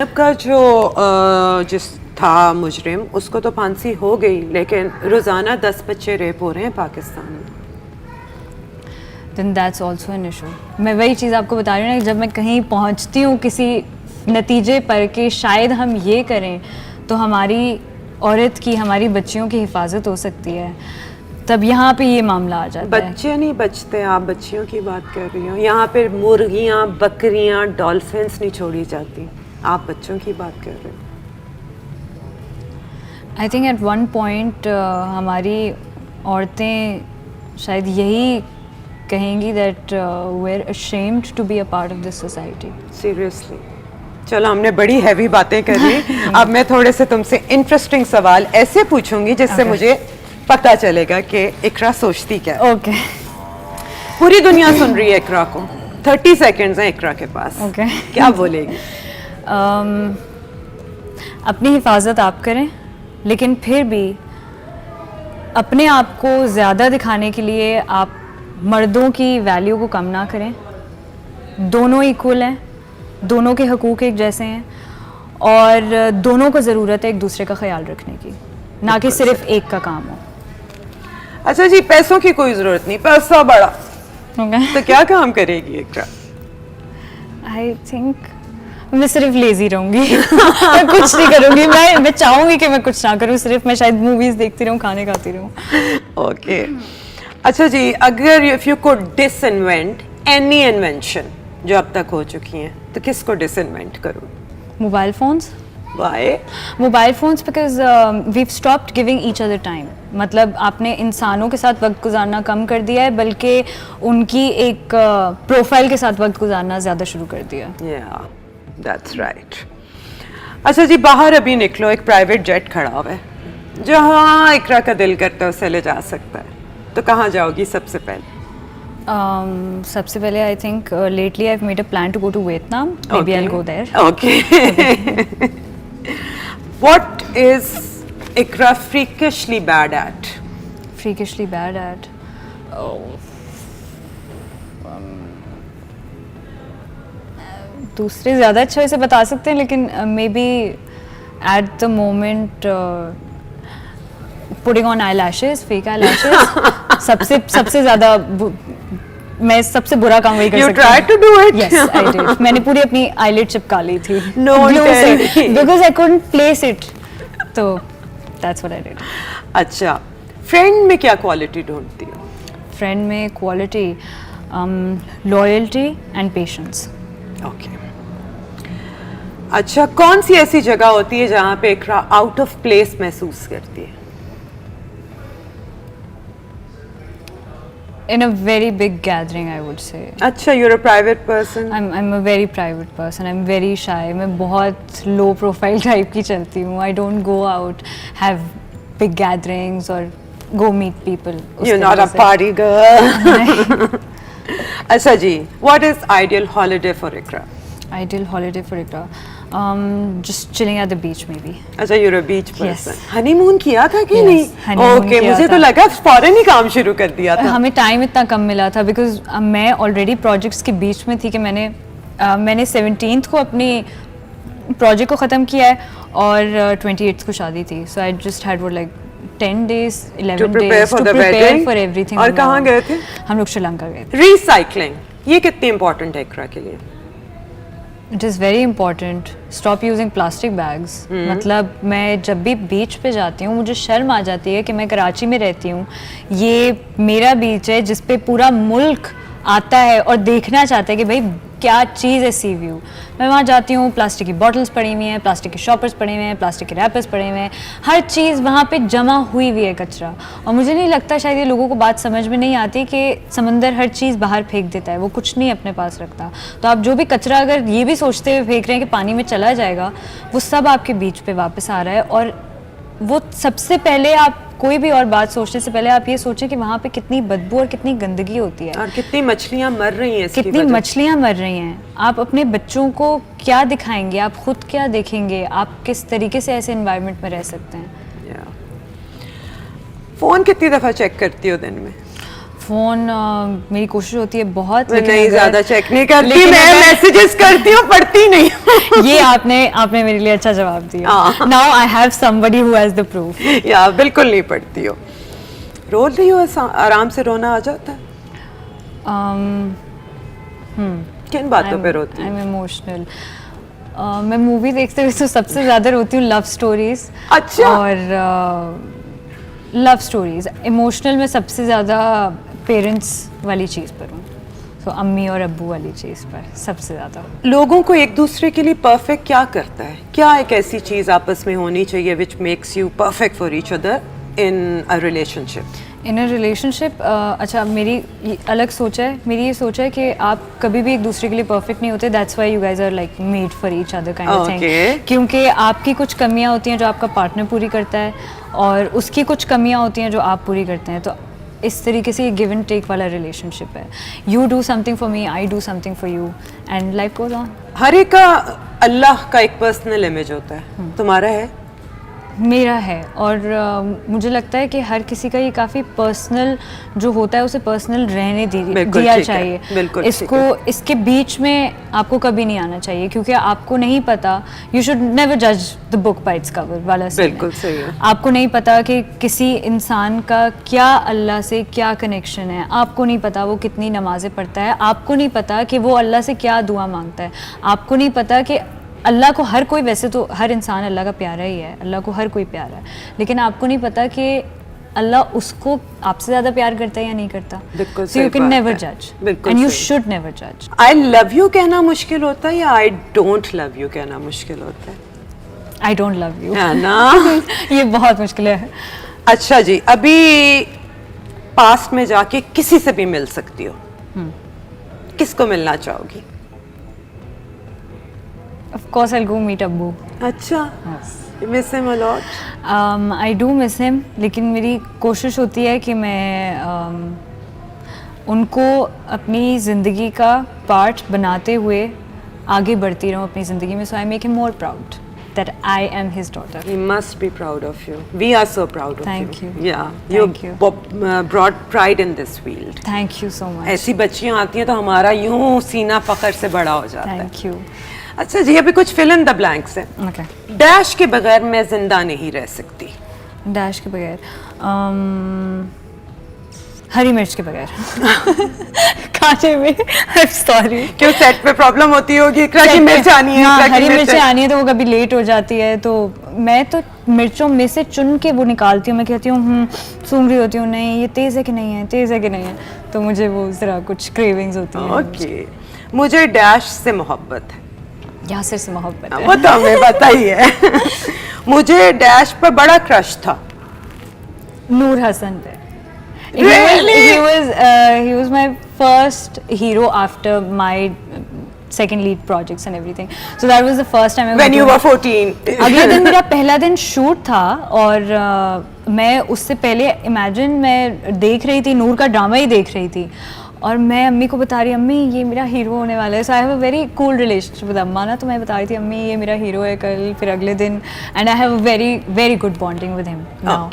का जो जिस था मुजरिम उसको तो फांसी हो गई, लेकिन रोज़ाना 10 बच्चे रेप हो रहे हैं पाकिस्तान में। then that's also an issue। मैं वही चीज़ आपको बता रही हूँ ना, जब मैं कहीं पहुँचती हूँ किसी नतीजे पर कि शायद हम ये करें तो हमारी औरत की, हमारी बच्चियों की हिफाजत हो सकती है, तब यहाँ पे ये मामला आ जाता है। बच्चे नहीं बचते, आप बच्चियों की बात कर रही हो। यहाँ पे मुर्गियाँ, बकरियाँ, डॉल्फिन्स नहीं छोड़ी जाती, आप बच्चों की बात कर रहे हो। I think at one point हमारी औरतें शायद यही कहेंगी that we are ashamed to be a part of this society. Seriously. चलो, हमने बड़ी हैवी बातें कर ली। अब मैं थोड़े से तुमसे इंटरेस्टिंग सवाल ऐसे पूछूंगी जिससे मुझे पता चलेगा कि इकरा सोचती क्या है। ओके पूरी दुनिया सुन रही है इकरा को, 30 सेकेंड्स हैं इकरा के पास। ओके क्या बोलेगी? अपनी हिफाजत आप करें, लेकिन फिर भी अपने आप को ज़्यादा दिखाने के लिए आप मर्दों की वैल्यू को कम ना करें। दोनों इक्वल हैं, दोनों के हकूक़ एक जैसे हैं, और दोनों को ज़रूरत है एक दूसरे का ख्याल रखने की, ना कि सिर्फ एक का काम हो। अच्छा जी, पैसों की कोई जरूरत नहीं, पैसा बड़ा ओके तो क्या काम करेगी इकरा? आई थिंक मैं सिर्फ लेजी रहूंगी मैं कुछ नहीं करूंगी। मैं चाहूंगी कि मैं कुछ ना करूं, सिर्फ मैं शायद मूवीज देखती रहूं, खाने खाती रहूं। ओके अच्छा जी, अगर if you could disinvent any invention जो अब तक हो चुकी हैं, तो किसको डिसइन्वेंट करूं? Mobile phones. Why? Mobile phones because we've stopped giving each other time. मतलब आपने इंसानों के साथ वक्त गुजारना कम कर दिया है, बल्कि उनकी एक प्रोफाइल के साथ वक्त गुजारना ज़्यादा शुरू कर दिया। या दैट्स राइट। अच्छा जी, बाहर अभी निकलो, एक प्राइवेट जेट खड़ा हुआ है, जहाँ इकरा का दिल करता है उसे ले जा सकता है, तो कहाँ जाओगी सबसे पहले? सबसे पहले I think lately I have made a plan to go to Vietnam. Maybe I will go there. Okay. What is Iqra freakishly bad at? Freakishly bad at, दूसरे ज़्यादा अच्छा वैसे बता सकते हैं, लेकिन maybe at the moment putting on eyelashes, fake eyelashes. सबसे ज़्यादा मैं सबसे बुरा काम वही कर सकती हूँ। You tried to do it? Yes, I did. मैंने पूरी अपनी आईलिड चिपका ली थी No one tell me. because I couldn't place it. तो that's what I did. अच्छा, फ्रेंड में क्या क्वालिटी ढूंढती हो? फ्रेंड में quality loyalty and patience. Okay. अच्छा, कौन सी ऐसी जगह होती है जहाँ पे इकरा आउट ऑफ प्लेस महसूस करती है? In a very big gathering, I would say. अच्छा, you're a private person. I'm a very private person. I'm very shy. मैं बहुत low profile type की चलती हूँ. I don't go out, have big gatherings or go meet people. You're not a party girl. अच्छा जी, what is ideal holiday for Iqra? Ideal holiday for Ikra, just chilling at the beach maybe. अच्छा, you're a beach person. Yes. Honeymoon किया था कि Yes, नहीं? honeymoon okay, किया मुझे था। तो लगा फौरन ही काम शुरू कर दिया था। हमें टाइम इतना कम मिला था बिकॉज मैं ऑलरेडी प्रोजेक्ट्स के बीच में थी कि मैंने 17th को अपनी प्रोजेक्ट को ख़त्म किया है और 28th को शादी थी। सो आई जस्ट हैड वो like 10 days 11 days for to the prepare wedding. for everything। और कहाँ गए थे? हम लोग श्रीलंका गए थे। रिसाइकलिंग, ये कितनी इंपॉर्टेंट है इकरा के लिए? It is very important. Stop using plastic bags. मतलब मैं जब भी बीच पे जाती हूँ मुझे शर्म आ जाती है कि मैं कराची में रहती हूँ, ये मेरा बीच है जिस पे पूरा मुल्क आता है और देखना चाहता है कि भाई क्या चीज़ है सी व्यू। मैं वहाँ जाती हूँ, प्लास्टिक की बॉटल्स पड़ी हुई हैं, प्लास्टिक के शॉपर्स पड़े हुए हैं, प्लास्टिक के रैपर्स पड़े हुए हैं, हर चीज़ वहाँ पे जमा हुई है कचरा। और मुझे नहीं लगता, शायद ये लोगों को बात समझ में नहीं आती कि समंदर हर चीज़ बाहर फेंक देता है, वो कुछ नहीं अपने पास रखता। तो आप जो भी कचरा अगर ये भी सोचते हुए फेंक रहे हैं कि पानी में चला जाएगा, वो सब आपके बीच पे वापस आ रहा है। और वो सबसे पहले आप कोई भी और बात सोचने से पहले आप ये सोचें कि वहाँ पे कितनी बदबू और कितनी गंदगी होती है और कितनी मछलियाँ मर रही हैं इसकी कितनी वजह। मछलियाँ मर रही हैं। आप अपने बच्चों को क्या दिखाएंगे, आप खुद क्या देखेंगे, आप किस तरीके से ऐसे एनवायरनमेंट में रह सकते हैं। फोन कितनी दफ़ा चेक करती हो दिन में? फ़ोन मेरी कोशिश होती है बहुत, मैं लेकिन नहीं अगर- ज्यादा चेक नहीं करती, लेकिन मैं अगर- मैसेजेस करती हूँ, पढ़ती नहीं हूँ। ये आपने मेरे लिए अच्छा जवाब दिया। हाँ। Now I have somebody who has the proof. या बिल्कुल नहीं पढ़ती हो। रो रही हो, आराम से रोना आ जाता है? किन बातों पे रोती आई हो? Am emotional. मैं मूवी देखते हुए तो सबसे ज़्यादा रोती हूँ लव स्टोरीज। अच्छा। और लव स्टोरीज इमोशनल में सबसे ज़्यादा पेरेंट्स वाली चीज़ पर हूँ, तो अम्मी और अब्बू वाली चीज़ पर सबसे ज़्यादा। लोगों को एक दूसरे के लिए परफेक्ट क्या करता है? क्या एक ऐसी चीज आपस में होनी चाहिए which makes you perfect for each other in a relationship? In a relationship अच्छा, मेरी ये अलग सोच है। मेरी ये सोच है कि आप कभी भी एक दूसरे के लिए परफेक्ट नहीं होते। That's why you guys are like made for each other kind of thing. Okay. क्योंकि आपकी कुछ कमियां होती हैं जो आपका पार्टनर पूरी करता है, और उसकी कुछ कमियां होती हैं जो आप पूरी करते हैं। तो इस तरीके से ये गिव एंड टेक वाला रिलेशनशिप है। You do something for me, I do something for you, and life goes on. हर एक का अल्लाह का एक पर्सनल इमेज होता है, तुम्हारा है? मेरा है, और मुझे लगता है कि हर किसी का ये काफ़ी पर्सनल जो होता है उसे पर्सनल रहने बिल्कुल दिया ठीक है, चाहिए। बिल्कुल ठीक इसको है। इसके बीच में आपको कभी नहीं आना चाहिए, क्योंकि आपको नहीं पता। यू शुड नेवर जज the book by its cover वाला सीन है। बिल्कुल सही है। आपको नहीं पता कि किसी इंसान का क्या अल्लाह से क्या कनेक्शन है, आपको नहीं पता वो कितनी नमाज़ें पढ़ता है, आपको नहीं पता कि वो अल्लाह से क्या दुआ मांगता है, आपको नहीं पता कि अल्लाह को हर कोई, वैसे तो हर इंसान अल्लाह का प्यारा ही है, अल्लाह को हर कोई प्यारा है, लेकिन आपको नहीं पता कि अल्लाह उसको आपसे ज़्यादा प्यार करता है या नहीं करता। बिल्कुल सो यू सही कैन बात नेवर है। जज, बिल्कुल एंड यू सही। शुड नेवर जज। आई लव यू कहना मुश्किल होता है या आई डोंट लव यू कहना मुश्किल होता है? आई डोंट लव यू, है ना? ये बहुत मुश्किल है। अच्छा जी, अभी पास्ट में जाके किसी से भी मिल सकती हो, किसको मिलना चाहोगी? Of course I'll go meet Abbu. अच्छा, you miss him a lot? I do miss him, लेकिन मेरी कोशिश होती है कि मैं उनको अपनी ज़िंदगी का पार्ट बनाते हुए आगे बढ़ती रहूँ अपनी ज़िंदगी में। So I make him more proud that I am his daughter. He must be proud of you. We are so proud of Thank you. Yeah, Thank you. brought pride in this field. Thank you so much. ऐसी बच्चियां आती हैं तो हमारा यूं सीना फखर से बड़ा हो जाता है। Thank you. अच्छा जी, अभी कुछ फिल इन द ब्लैंक्स है। Okay. डैश के बगैर मैं जिंदा नहीं रह सकती। डैश के बगैर हरी मिर्च के बगैर खाने में। I'm sorry. क्यों, सेट पे प्रॉब्लम होती होगी? इकरा की मिर्च आनी है, हाँ, इकरा की हरी मिर्च मिर्चें आनी है तो वो कभी लेट हो जाती है, तो मैं तो मिर्चों में से चुन के वो निकालती हूँ। मैं कहती हूँ सूंघ रही होती हूँ, नहीं ये तेज़ है कि नहीं है, तेज़ है कि नहीं है, तो मुझे वो ज़रा कुछ क्रेविंग्स होती हैं। ओके, मुझे डैश से मोहब्बत है। यासिर से मोहब्बत है। वो तो हमें पता ही है। मुझे डैश पर बड़ा क्रश था। नूर हसन पे। Really? He was my first hero after my second lead projects and everything. So that was the first time I was When you doing- were 14. अगले दिन मेरा पहला दिन शूट था, और मैं उससे पहले इमेजिन मैं देख रही थी, नूर का ड्रामा ही देख रही थी, और मैं अम्मी को बता रही, अम्मी ये मेरा हीरो होने वाला है। So I have a very cool relationship with अम्मा ना, तो मैं बता रही थी अम्मी ये मेरा हीरो है कल, फिर अगले दिन, and I have a very very good bonding with him now.